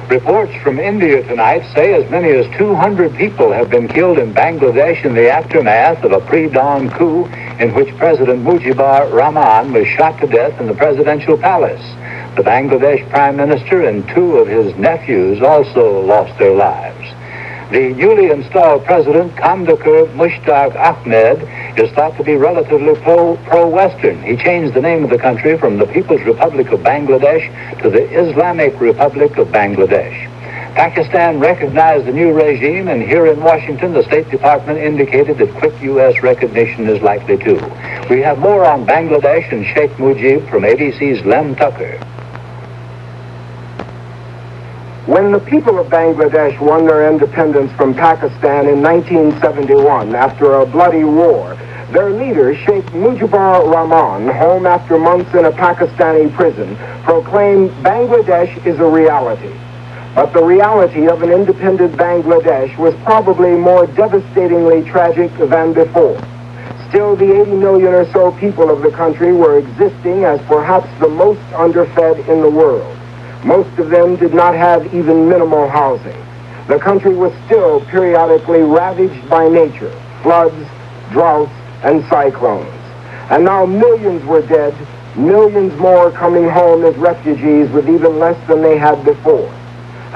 Reports from India tonight say as many as 200 people have been killed in Bangladesh in the aftermath of a pre-dawn coup in which President Mujibur Rahman was shot to death in the presidential palace. The Bangladesh Prime Minister and two of his nephews also lost their lives. The newly installed president, Kandakar Mushtaq Ahmed, is thought to be relatively pro-Western. He changed the name of the country from the People's Republic of Bangladesh to the Islamic Republic of Bangladesh. Pakistan recognized the new regime, and here in Washington, the State Department indicated that quick U.S. recognition is likely too. We have more on Bangladesh and Sheikh Mujib from ABC's Lem Tucker. When the people of Bangladesh won their independence from Pakistan in 1971 after a bloody war, their leader, Sheikh Mujibur Rahman, home after months in a Pakistani prison, proclaimed Bangladesh is a reality. But the reality of an independent Bangladesh was probably more devastatingly tragic than before. Still, the 80 million or so people of the country were existing as perhaps the most underfed in the world. Most of them did not have even minimal housing. The country was still periodically ravaged by nature, floods, droughts, and cyclones. And now millions were dead, millions more coming home as refugees with even less than they had before.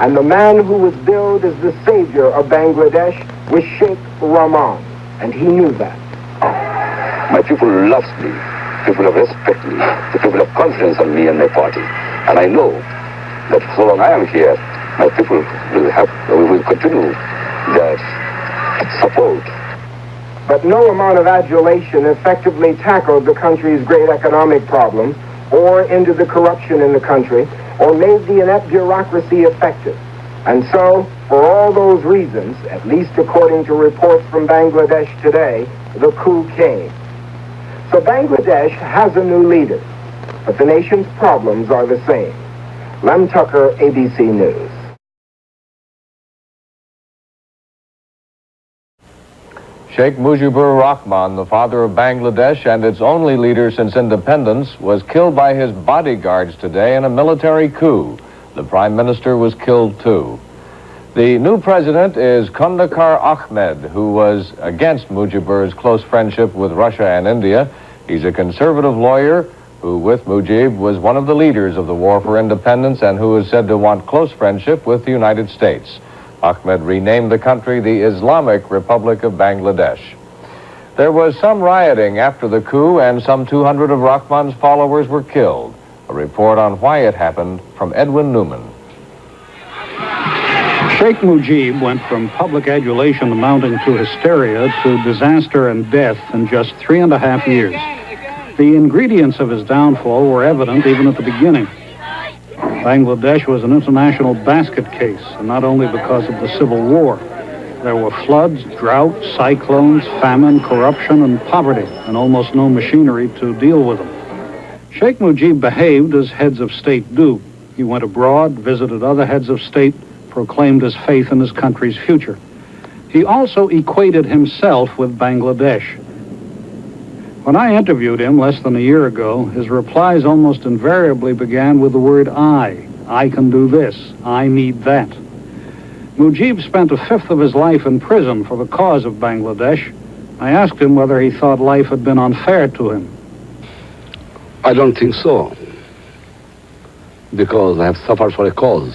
And the man who was billed as the savior of Bangladesh was Sheikh Rahman, and he knew that. My people love me, people have respect me, the people have confidence on me and my party. And I know that so long I am here, my people will continue their support. But no amount of adulation effectively tackled the country's great economic problems, or ended the corruption in the country, or made the inept bureaucracy effective. And so, for all those reasons, at least according to reports from Bangladesh today, the coup came. So Bangladesh has a new leader, but the nation's problems are the same. Lem Tucker, ABC News. Sheikh Mujibur Rahman, the father of Bangladesh and its only leader since independence, was killed by his bodyguards today in a military coup. The prime minister was killed too. The new president is Kandakar Ahmed, who was against Mujibur's close friendship with Russia and India. He's a conservative lawyer who, with Mujib, was one of the leaders of the war for independence and who is said to want close friendship with the United States. Ahmed renamed the country the Islamic Republic of Bangladesh. There was some rioting after the coup, and some 200 of Rahman's followers were killed. A report on why it happened from Edwin Newman. Sheikh Mujib went from public adulation amounting to hysteria to disaster and death in just 3.5 years. The ingredients of his downfall were evident even at the beginning. Bangladesh was an international basket case, and not only because of the civil war. There were floods, drought, cyclones, famine, corruption, and poverty, and almost no machinery to deal with them. Sheikh Mujib behaved as heads of state do. He went abroad, visited other heads of state, proclaimed his faith in his country's future. He also equated himself with Bangladesh. When I interviewed him less than a year ago, his replies almost invariably began with the word I. I can do this. I need that. Mujib spent 1/5 of his life in prison for the cause of Bangladesh. I asked him whether he thought life had been unfair to him. I don't think so, because I have suffered for a cause.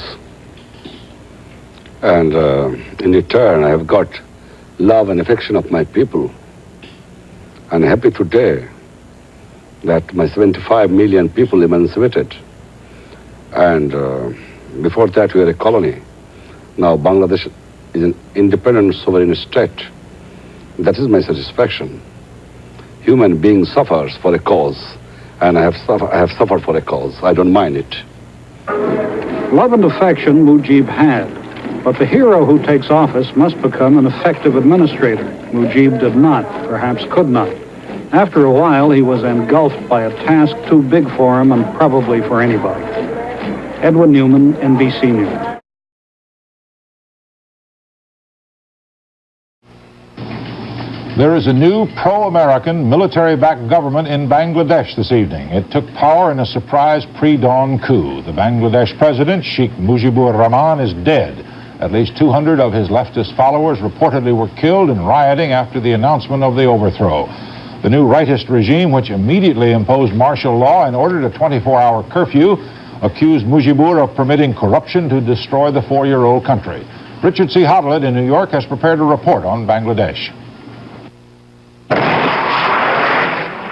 And in return, I have got love and affection of my people. I'm happy today that my 75 million people emancipated. And before that, we were a colony. Now Bangladesh is an independent sovereign state. That is my satisfaction. Human being suffers for a cause, and I have suffered for a cause. I don't mind it. Love and affection Mujib had, but the hero who takes office must become an effective administrator. Mujib did not, perhaps could not. After a while, he was engulfed by a task too big for him and probably for anybody. Edwin Newman, NBC News. There is a new pro-American military-backed government in Bangladesh this evening. It took power in a surprise pre-dawn coup. The Bangladesh president, Sheikh Mujibur Rahman, is dead. At least 200 of his leftist followers reportedly were killed in rioting after the announcement of the overthrow. The new rightist regime, which immediately imposed martial law and ordered a 24-hour curfew, accused Mujibur of permitting corruption to destroy the 4-year-old country. Richard C. Hottelet in New York has prepared a report on Bangladesh.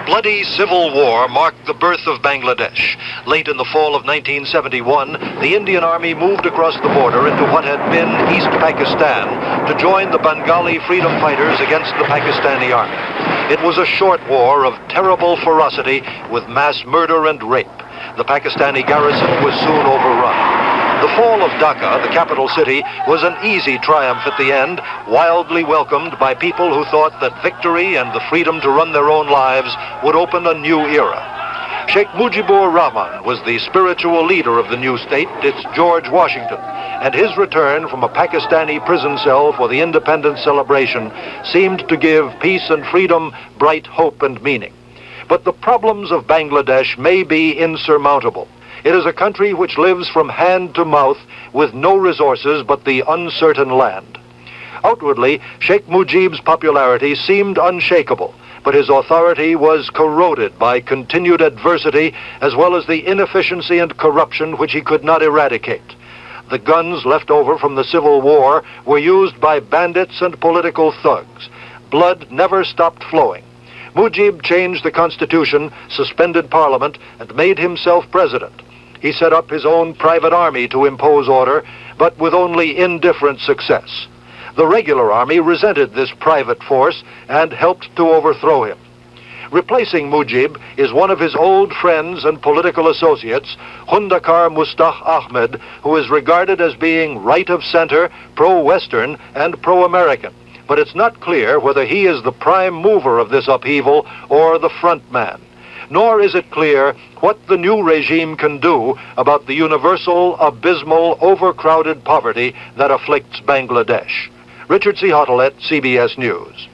Bloody civil war marked the birth of Bangladesh. Late in the fall of 1971, the Indian Army moved across the border into what had been East Pakistan to join the Bengali freedom fighters against the Pakistani army. It was a short war of terrible ferocity with mass murder and rape. The Pakistani garrison was soon overrun. The fall of Dhaka, the capital city, was an easy triumph at the end, wildly welcomed by people who thought that victory and the freedom to run their own lives would open a new era. Sheikh Mujibur Rahman was the spiritual leader of the new state, its George Washington, and his return from a Pakistani prison cell for the independence celebration seemed to give peace and freedom bright hope and meaning. But the problems of Bangladesh may be insurmountable. It is a country which lives from hand to mouth with no resources but the uncertain land. Outwardly, Sheikh Mujib's popularity seemed unshakable, but his authority was corroded by continued adversity as well as the inefficiency and corruption which he could not eradicate. The guns left over from the Civil War were used by bandits and political thugs. Blood never stopped flowing. Mujib changed the constitution, suspended parliament, and made himself president. He set up his own private army to impose order, but with only indifferent success. The regular army resented this private force and helped to overthrow him. Replacing Mujib is one of his old friends and political associates, Hundakar Mustaq Ahmed, who is regarded as being right of center, pro-Western, and pro-American. But it's not clear whether he is the prime mover of this upheaval or the front man. Nor is it clear what the new regime can do about the universal, abysmal, overcrowded poverty that afflicts Bangladesh. Richard C. Hottelet, CBS News.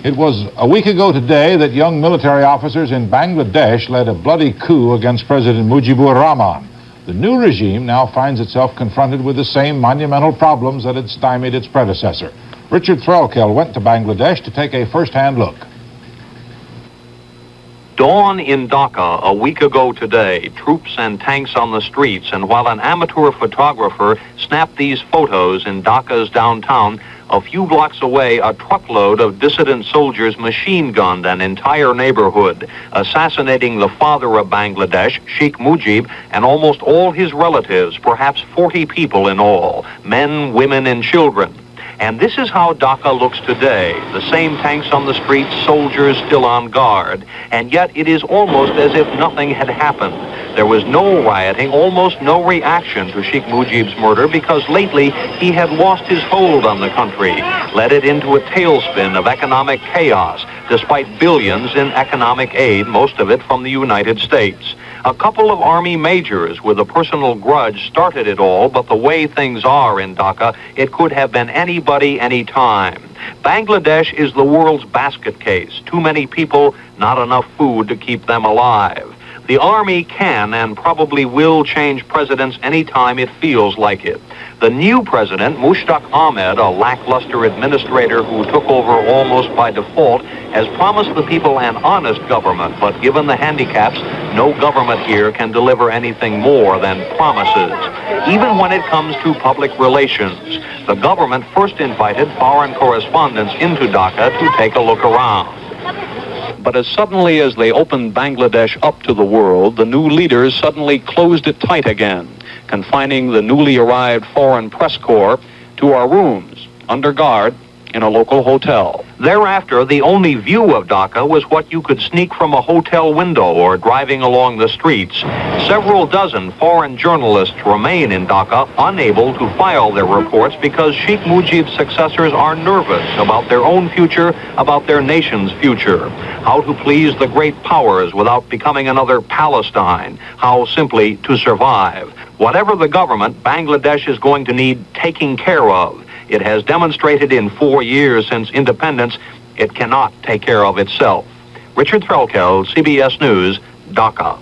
It was a week ago today that young military officers in Bangladesh led a bloody coup against President Mujibur Rahman. The new regime now finds itself confronted with the same monumental problems that had stymied its predecessor. Richard Threlkeld went to Bangladesh to take a first-hand look. Dawn in Dhaka a week ago today, troops and tanks on the streets, and while an amateur photographer snapped these photos in Dhaka's downtown, a few blocks away, a truckload of dissident soldiers machine-gunned an entire neighborhood, assassinating the father of Bangladesh, Sheikh Mujib, and almost all his relatives, perhaps 40 people in all, men, women, and children. And this is how Dhaka looks today. The same tanks on the streets, soldiers still on guard. And yet it is almost as if nothing had happened. There was no rioting, almost no reaction to Sheikh Mujib's murder because lately he had lost his hold on the country, led it into a tailspin of economic chaos, despite billions in economic aid, most of it from the United States. A couple of army majors with a personal grudge started it all, but the way things are in Dhaka, it could have been anybody, anytime. Bangladesh is the world's basket case. Too many people, not enough food to keep them alive. The army can and probably will change presidents anytime it feels like it. The new president, Mushtaq Ahmed, a lackluster administrator who took over almost by default, has promised the people an honest government, but given the handicaps, no government here can deliver anything more than promises. Even when it comes to public relations, the government first invited foreign correspondents into Dhaka to take a look around. But as suddenly as they opened Bangladesh up to the world, the new leaders suddenly closed it tight again, confining the newly arrived foreign press corps to our rooms, under guard, in a local hotel. Thereafter, the only view of Dhaka was what you could sneak from a hotel window or driving along the streets. Several dozen foreign journalists remain in Dhaka, unable to file their reports because Sheikh Mujib's successors are nervous about their own future, about their nation's future. How to please the great powers without becoming another Palestine. How simply to survive. Whatever the government, Bangladesh is going to need taking care of. It has demonstrated in 4 years since independence it cannot take care of itself. Richard Threlkeld, CBS News, Dhaka.